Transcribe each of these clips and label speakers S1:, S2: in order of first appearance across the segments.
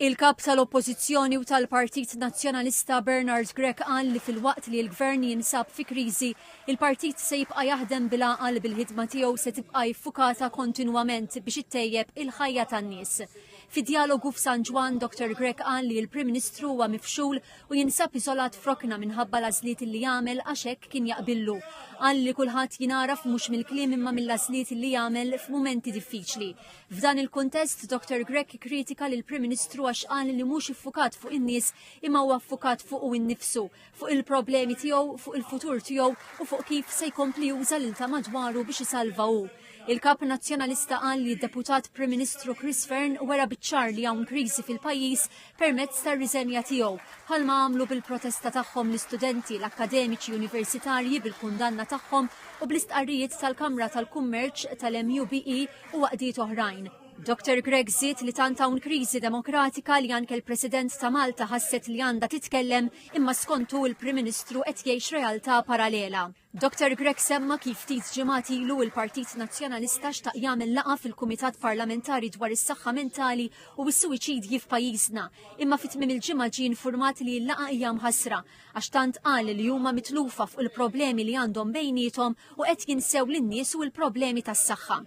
S1: Il-kap tal-Oppożizzjoni u tal-Partit Nazzjonalista Bernard Grech qal li fil-waqt li l-gvern jinsab fi kriżi, il-partit se jibqa' jaħdem bil-għaqal bil-ħidma tiegħu se tibqa' jiffukata kontinwament biex ittejjeb il-ħajja tan-nies. Fi dialogu f'San Ġwan, Dr. Grech qal li l-Prim-Ministru huwa mifxul u jinsab iżolat frokna minħabba l-għażliet li jagħmel għax hekk kien jaqbillu. Qal li kulħadd jinaraf mhux mill-kliem imma mill-għażliet li jagħmel f'mumenti diffiċli. F'dan il-kuntest, Dr. Grech kritika lill Prim-Ministru għax qal li mhux iffukat fuq in-nies imma huwa ffukat fuq innifsu, fuq il-problemi tiegħu, fuq il-futur tiegħu u fuq kif se jkompli juża lil ta' madwaru biex isalva hu. Il-kap nazzjonalista qal li d-deputat Prim Ministru Chris Fearn wera biċ-ċar li hawn kriżi fil-pajjiż permezz tar-riżenja tiegħu bħalma għamlu bil-protesta tagħhom l-istudenti l-akkademiċi universitarji bil-kundanna tagħhom u bl-istqarrijiet tal-Kamra tal-Kummerċ tal-MUBE u waqdiet oħrajn. Dr. Grech żied li tant hawn kriżi demokratika li anke l-President ta' Malta ħasset li għandha titkellem imma skontu il-Prim Ministru qed jgħix realtà paralela. Dr. Grech semma kif ftit ġimgħat ilu il-Partit Nazzjonalista xtaq jagħmel laqgħa fil-Kumitat Parlamentari dwar is-saħħa mentali u s-suwiċidji f'pajjiżna, imma fit-tmiem il-ġimgħa ġie infurmat li l-laqgħa hija mħassra għax tant qal li huma mitlufa fuq il-problemi li għandhom bejniethom u qed jinsew lin-nies u l-problemi tas-saħħa.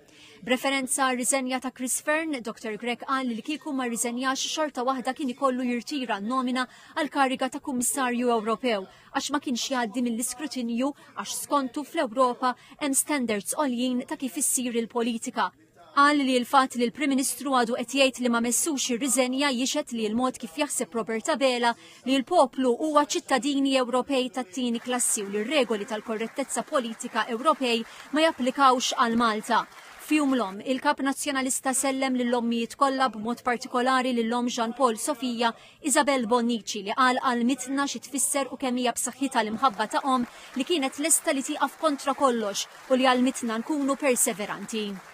S1: B'referenza għar-riżenja ta' Chris Fearn, Dr. Grech qal li kieku ma rriżenjax xorta waħda kien ikollu jirtira n-nomina għal kariga ta' Kummissarju Ewropew għax ma kienx jgħaddi mill-iskrutinju għax skontu fl-Ewropa hemm standards għoljin ta' kif issir il-politika. Qal li l-fatt li l-Prim Ministru għadu qed jgħid li ma messux ir-riżenja jixed li l-mod kif jaħseb Robert Abela li l-poplu huwa ċittadini Ewropej tat-tieni klassi u li r-regoli tal-korrettezza politika Ewropej ma japplikawx għal Malta. Fjum l-om, il-kap nazzjonalista sellem lill-ommijiet kollha b'mod partikolari lill-om Jean Paul Sofija Isabel Bonnici li qal mitna xi tfisser u kemm hija b'saħħitha l-imħabba ta' li kienet lesta li tieqaf kontra kollox u li mitna nkunu perseveranti.